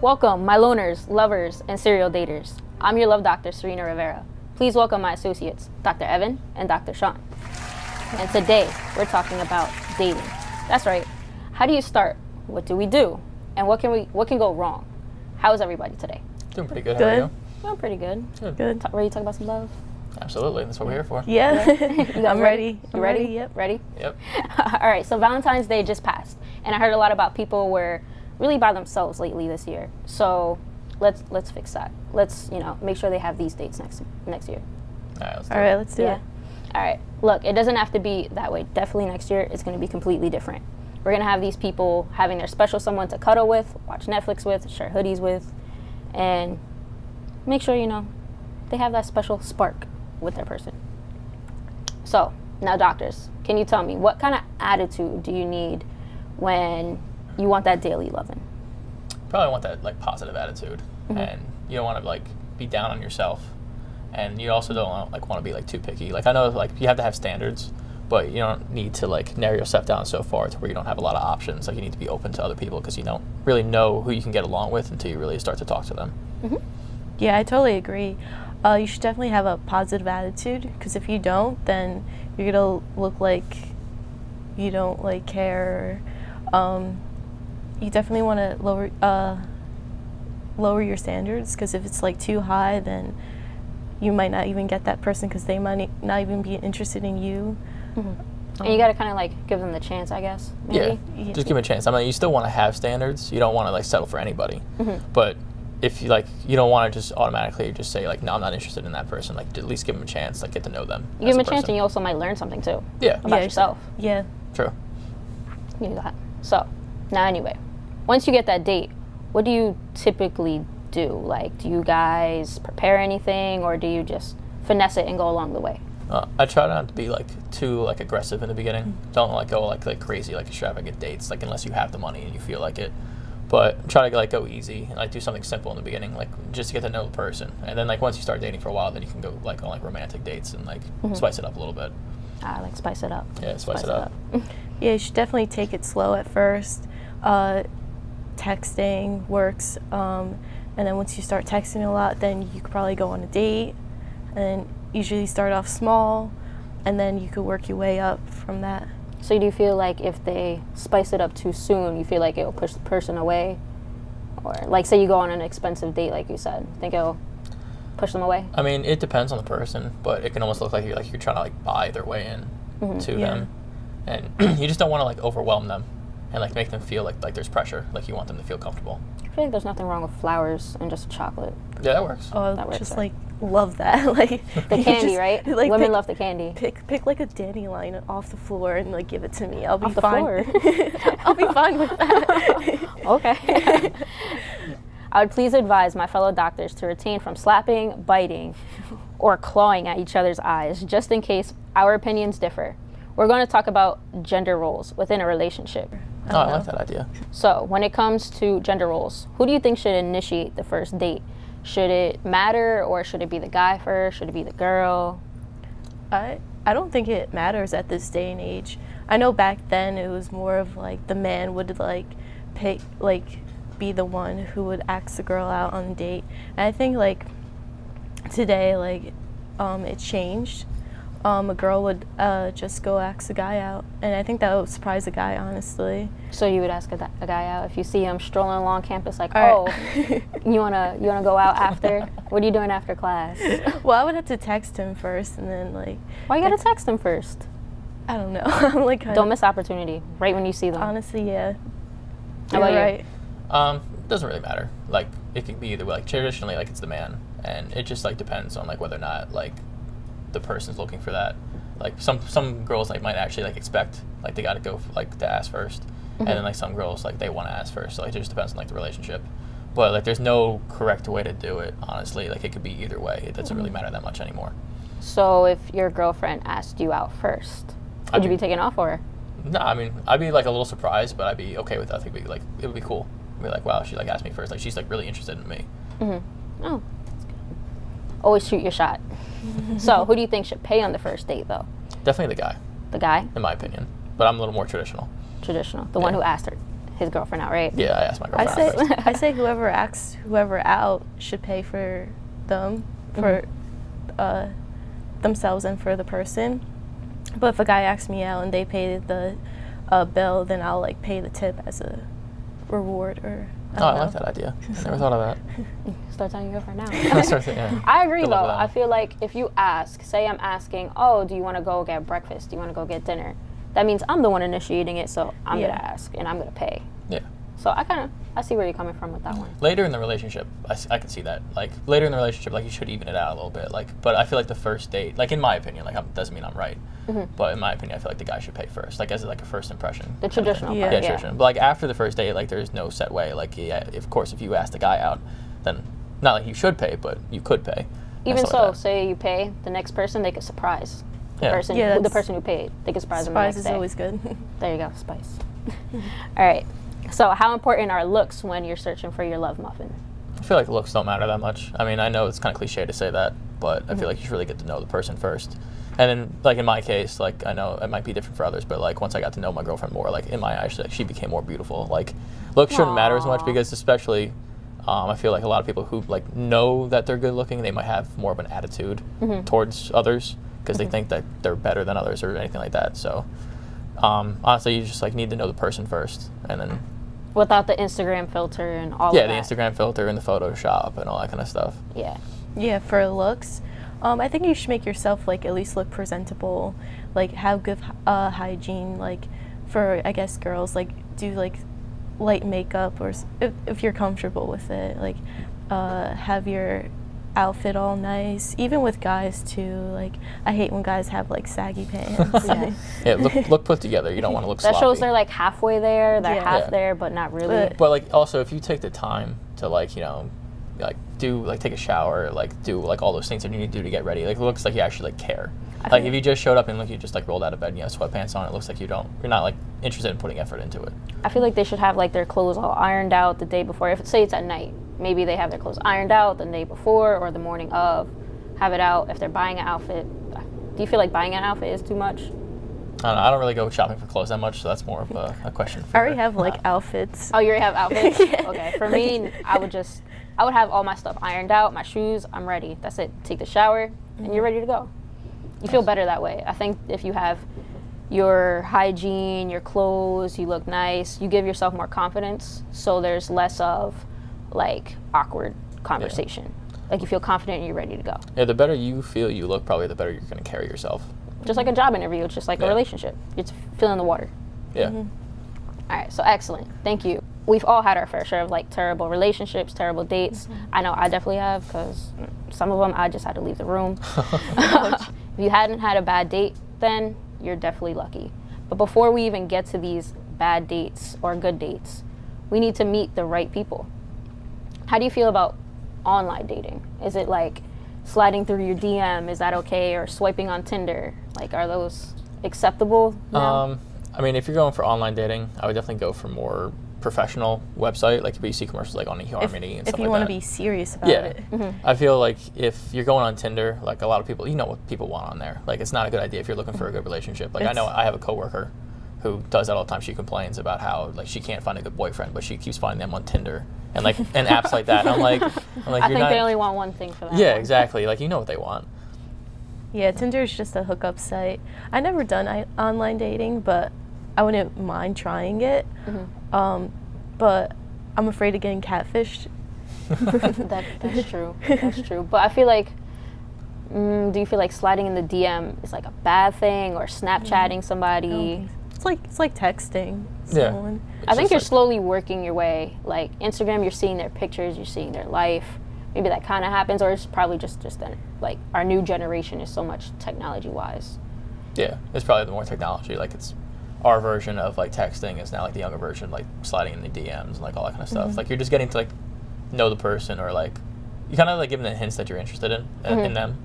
Welcome, my loners, lovers, and serial daters. I'm your love doctor, Serena Rivera. Please welcome my associates, Dr. Evan and Dr. Sean. And today, we're talking about dating. That's right. How do you start? What do we do? And what can go wrong? How is everybody today? Doing pretty good. How are you? Doing pretty good. Good. Ready to talk about some love? Absolutely. That's what we're here for. Yeah. I'm ready. You ready? Yep. Ready? Yep. All right, so Valentine's Day just passed. And I heard a lot about people were really by themselves lately this year. So let's fix that. Let's, make sure they have these dates next year. All right, let's do it. Let's do it. All right. Look, it doesn't have to be that way. Definitely next year it's going to be completely different. We're going to have these people having their special someone to cuddle with, watch Netflix with, share hoodies with, and make sure, they have that special spark with their person. So, now doctors, can you tell me what kind of attitude do you need when you want that daily loving? Probably want that positive attitude, and you don't want to be down on yourself, and you also don't want to be too picky. I know you have to have standards, but you don't need to narrow yourself down so far to where you don't have a lot of options. You need to be open to other people because you don't really know who you can get along with until you really start to talk to them. Yeah, I totally agree. You should definitely have a positive attitude, because if you don't, then you're gonna look like you don't care. You definitely want to lower your standards, because if it's too high, then you might not even get that person, because they might not even be interested in you. And you got to kind of give them the chance, I guess. Maybe? Yeah, just give them a chance. I mean, you still want to have standards. You don't want to settle for anybody. But if you you don't want to just automatically just say no, I'm not interested in that person. At least give them a chance. Get to know them. You give them a chance, and you also might learn something too. Yeah. About yourself. Yeah. True. You do that. So, now anyway, once you get that date, what do you typically do? Do you guys prepare anything, or do you just finesse it and go along the way? I try not to be too aggressive in the beginning. Don't go crazy extravagant dates unless you have the money and you feel like it. But try to go easy and do something simple in the beginning, just to get to know the person. And then once you start dating for a while, then you can go on romantic dates and spice it up a little bit. I spice it up. Yeah, spice it up. Yeah, you should definitely take it slow at first. Texting works, and then once you start texting a lot, then you could probably go on a date, and usually start off small, and then you could work your way up from that. So do you feel if they spice it up too soon, you feel it'll push the person away? Or say you go on an expensive date, like you said, think it'll push them away? I mean, it depends on the person, but it can almost look like you're trying to buy their way in to them, and you just don't want to overwhelm them and make them feel like there's pressure. You want them to feel comfortable. I feel there's nothing wrong with flowers and just chocolate. Yeah, that works. Oh, that works, just right? Love that. The candy, right? Women love the candy. Pick a dandelion off the floor and give it to me. I'll be off the fine. floor. I'll be fine with that. Okay. I would please advise my fellow doctors to refrain from slapping, biting, or clawing at each other's eyes, just in case our opinions differ. We're going to talk about gender roles within a relationship. Oh, I like that idea. So, when it comes to gender roles, who do you think should initiate the first date? Should it matter, or should it be the guy first? Should it be the girl? I don't think it matters at this day and age. I know back then it was more of the man would pick be the one who would ask the girl out on a date. And I think today it changed. A girl would just go ask a guy out, and I think that would surprise a guy, honestly. So you would ask a guy out if you see him strolling along campus, All oh, right. you wanna go out after? What are you doing after class? Well, I would have to text him first, and then Why you gotta text him first? I don't know. I'm Don't miss opportunity right when you see them. Honestly, yeah. How about you? Right. It doesn't really matter. It could be either way. Traditionally, it's the man, and it just depends on whether or not the person's looking for that. Some girls might actually expect they got to go to ask first, and then some girls they want to ask first. So it just depends on the relationship. But there's no correct way to do it. Honestly, it could be either way. It doesn't really matter that much anymore. So if your girlfriend asked you out first, would you be taken off, or? No, I mean I'd be a little surprised, but I'd be okay with that. I think it would be cool. I'd be wow, she asked me first. She's really interested in me. Oh, that's good. Always shoot your shot. So who do you think should pay on the first date, though? Definitely the guy. The guy? In my opinion, but I'm a little more traditional. Traditional. The one who asked her his girlfriend out, right? Yeah, I asked my girlfriend out first. I say whoever asks whoever out should pay for them, for themselves and for the person. But if a guy asks me out and they pay the bill, then I'll like pay the tip as a reward. Or I like that idea. I never thought of that. Start telling your girlfriend now. Yeah. I agree Good though. luck with that. I feel like if you ask, say I'm asking, oh, do you want to go get breakfast? Do you want to go get dinner? That means I'm the one initiating it, so I'm gonna ask and I'm gonna pay. Yeah. So I see where you're coming from with that one. Later in the relationship, I can see that. Like later in the relationship, like you should even it out a little bit. Like, but I feel like the first date, like in my opinion, like doesn't mean I'm right, but in my opinion, I feel like the guy should pay first, like as like a first impression. The traditional Yeah. part, Yeah, traditional. But like after the first date, like there's no set way. Like of course, if you ask the guy out, then not like you should pay, but you could pay. and Even stuff so, like that. say you pay the next person, they could surprise the Yeah. person. Yeah, The that's- person who paid, they could surprise them the Surprise next is day. always good. There you go, spice. All right. So, how important are looks when you're searching for your love muffin? I feel like looks don't matter that much. I mean, I know it's kind of cliche to say that, but I feel like you should really get to know the person first. And then, like in my case, like I know it might be different for others, but like once I got to know my girlfriend more, like in my eyes, like, she became more beautiful. Like looks shouldn't matter as much Aw. because especially, I feel like a lot of people who like know that they're good looking, they might have more of an attitude towards others because they think that they're better than others or anything like that. So honestly, you just like need to know the person first, and then Without the Instagram filter and all the of that. Instagram filter and the Photoshop and all that kind of stuff. Yeah. Yeah, for looks, I think you should make yourself like at least look presentable, like have good hygiene. Like for I guess girls, like do like light makeup or if you're comfortable with it, like have your outfit all nice. Even with guys too, like I hate when guys have like saggy pants. Yeah. Yeah, look put together. You don't want to look That sloppy. shows they're like halfway there, they're Yeah. half Yeah. there, but not really. But like also if you take the time to like take a shower, like do like all those things that you need to do to get ready, like it looks like you actually like care. Like if you just showed up and look, you just like rolled out of bed and you have sweatpants on, it looks like you're not like interested in putting effort into it. I feel like they should have like their clothes all ironed out the day before. If say it's at night, maybe they have their clothes ironed out the day before or the morning of. Have it out if they're buying an outfit. Do you feel like buying an outfit is too much? I don't know, I don't really go shopping for clothes that much, so that's more of a question for I already have like outfits. Oh, you already have outfits? Yeah. Okay. For me, I would have all my stuff ironed out, my shoes, I'm ready. That's it. Take the shower and you're ready to go. You feel better that way. I think if you have your hygiene, your clothes, you look nice, you give yourself more confidence, so there's less of like awkward conversation. Like you feel confident and you're ready to go. Yeah, the better you feel you look, probably the better you're going to carry yourself. Just like a job interview, it's just like a Yeah. relationship. It's feeling the water. Yeah. All right, so excellent. Thank you. We've all had our fair share of like terrible relationships, terrible dates. I know I definitely have because some of them I just had to leave the room. If you hadn't had a bad date, then you're definitely lucky. But before we even get to these bad dates or good dates, we need to meet the right people. How do you feel about online dating? Is it like sliding through your DM? Is that okay? Or swiping on Tinder? Like, are those acceptable now? I mean, if you're going for online dating, I would definitely go for more professional website, like you see commercials like on eHarmony and stuff If like you want to that. be serious about Yeah. it. I feel like if you're going on Tinder, like a lot of people, you know what people want on there. Like it's not a good idea if you're looking for a good relationship. Like I know I have a coworker who does that all the time. She complains about how like she can't find a good boyfriend, but she keeps finding them on Tinder and like and apps like that. And I'm like I you're think not, they only want one thing for that. yeah, one. exactly. Like you know what they want. Yeah, Tinder is just a hookup site. I never done online dating, but I wouldn't mind trying it. But I'm afraid of getting catfished. That's true. That's true. But I feel like, do you feel like sliding in the DM is like a bad thing, or Snapchatting somebody? It's like texting Yeah. someone. I think you're just slowly working your way. Like Instagram, you're seeing their pictures, you're seeing their life. Maybe that kind of happens, or it's probably just then. Like our new generation is so much technology-wise. Yeah, it's probably the more technology. Like it's our version of like texting is now like the younger version, like sliding in the DMs and like all that kind of stuff. Like you're just getting to like know the person, or like you kind of like giving them hints that you're interested in them,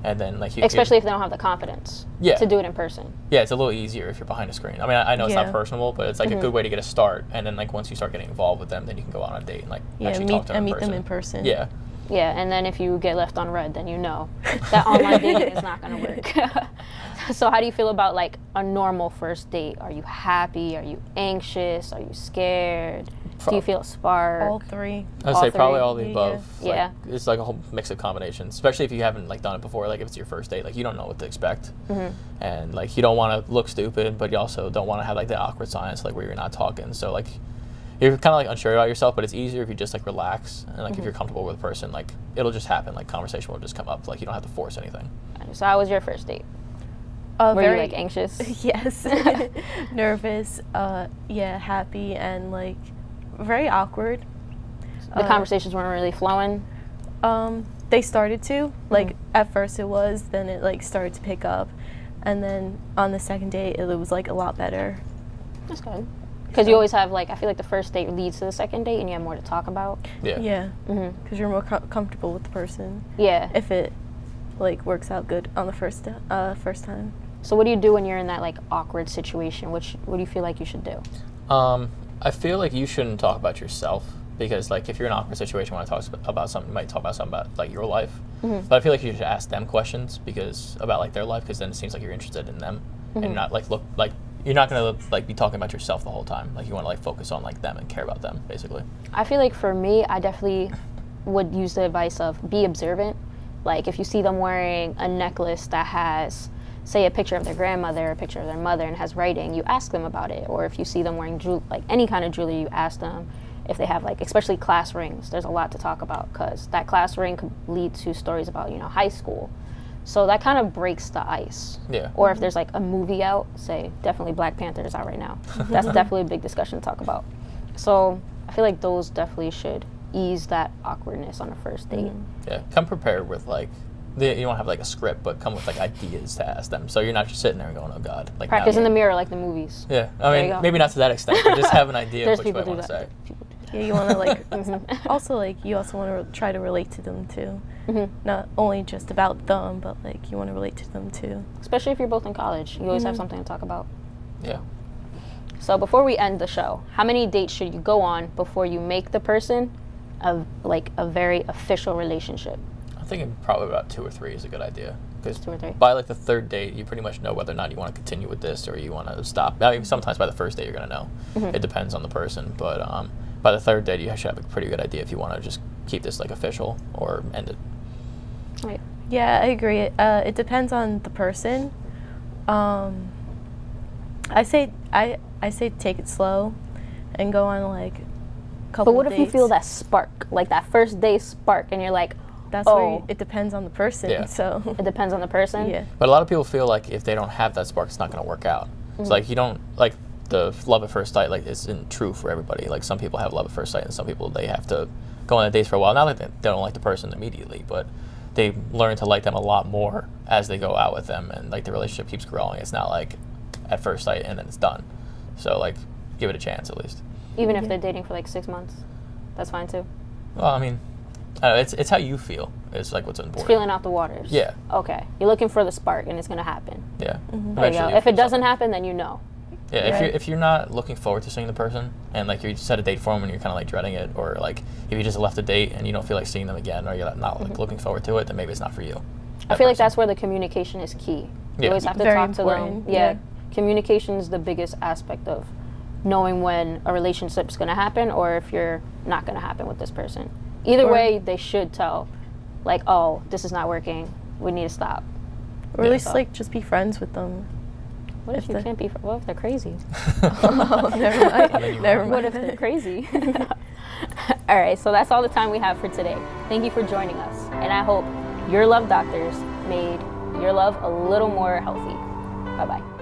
and then like you Especially if they don't have the confidence Yeah. to do it in person. yeah, it's a little easier if you're behind a screen. I mean, I know it's Yeah. not personable, but it's like a good way to get a start. And then like once you start getting involved with them, then you can go on a date and like Yeah, actually talk to them in meet person. them in person. Yeah, Yeah, and then if you get left on red, then you know that online dating is not going to work. So how do you feel about like a normal first date? Are you happy? Are you anxious? Are you scared? Do you feel a spark? All three. I'd All say probably three? all the above. Like, Yeah. It's like a whole mix of combinations, especially if you haven't like done it before. Like if it's your first date, like you don't know what to expect, and like you don't want to look stupid, but you also don't want to have like the awkward silence, like where you're not talking. So like you're kind of like unsure about yourself, but it's easier if you just like relax and like if you're comfortable with a person, like it'll just happen. Like conversation will just come up. Like you don't have to force anything. So how was your first date? Were Very, you like anxious? Yes. Nervous, yeah, happy, and like very awkward. The conversations weren't really flowing. They started to, like at first it was, then it like started to pick up, and then on the second date it was like a lot better. That's good. Because you always have like, I feel like the first date leads to the second date and you have more to talk about. Yeah. Yeah. Because you're more comfortable with the person. Yeah. If it like works out good on the first time. So what do you do when you're in that like awkward situation? What do you feel like you should do? I feel like you shouldn't talk about yourself because like if you're in an awkward situation, want to talk about something, you might talk about something about like your life. But I feel like you should ask them questions because about like their life, because then it seems like you're interested in them and you're not like you're not gonna like be talking about yourself the whole time. Like you want to like focus on like them and care about them basically. I feel like for me, I definitely would use the advice of be observant. Like if you see them wearing a necklace that has, say, a picture of their grandmother, a picture of their mother, and has writing, you ask them about it. Or if you see them wearing like any kind of jewelry, you ask them if they have like, especially class rings. There's a lot to talk about because that class ring could lead to stories about, high school. So that kind of breaks the ice. Yeah. Or if there's like a movie out, say, definitely Black Panther is out right now. That's definitely a big discussion to talk about. So I feel like those definitely should ease that awkwardness on the first date. Yeah, come prepared with like, you don't have like a script, but come with like ideas to ask them. So you're not just sitting there and going, oh God. Like Practice in the mirror like the movies. Yeah, I There you mean, go. maybe not to that extent, but just have an idea There's of which way people I do want to that. say. People do that. Yeah, you want to like also like you also want to try to relate to them too. Not only just about them, but like you want to relate to them too. Especially if you're both in college. You always have something to talk about. Yeah. So before we end the show, how many dates should you go on before you make the person a very official relationship? I'm thinking probably about 2 or 3 is a good idea. Because 2 or 3. by like the third date, you pretty much know whether or not you want to continue with this or you want to stop. I mean, sometimes by the first date, you're going to know. It depends on the person. But by the third date, you should have a pretty good idea if you want to just keep this like official or end it. Right. Yeah, I agree. It depends on the person. I say take it slow, and go on like a couple. But what if you dates. feel that spark, like that first day spark, and you're like, That's oh, where it depends on the person. Yeah. So it depends on the person? yeah. But a lot of people feel like if they don't have that spark, it's not going to work out. It's like you don't like the love at first sight. Like isn't true for everybody. Like some people have love at first sight, and some people they have to go on dates for a while. Not that they don't like the person immediately, but they learn to like them a lot more as they go out with them, and like the relationship keeps growing. It's not like at first sight and then it's done. So like give it a chance at least. Even if they're dating for like 6 months, that's fine too. Well, I mean, I don't know, it's how you feel. It's like what's important. It's feeling out the waters. Yeah. Okay. You're looking for the spark, and it's gonna happen. Yeah. There you go. Eventually, If you'll it doesn't feel happen, then you know. Yeah, Right. if you're not looking forward to seeing the person and like you set a date for them and you're kind of like dreading it, or like if you just left a date and you don't feel like seeing them again, or you're not like looking forward to it, then maybe it's not for you. I feel like that's where the communication is key. You Yeah. always have to Very talk to important, them. Yeah. Communication is the biggest aspect of knowing when a relationship's going to happen or if you're not going to happen with this person. Either Or- way, they should tell, like, oh, this is not working. We need to stop. Or at Yeah. least like just be friends with them. What if If you the- can't be? What if they're crazy? Oh, never mind. then you Never won't. What mind. if they're crazy? All right, so that's all the time we have for today. Thank you for joining us, and I hope your love doctors made your love a little more healthy. Bye bye.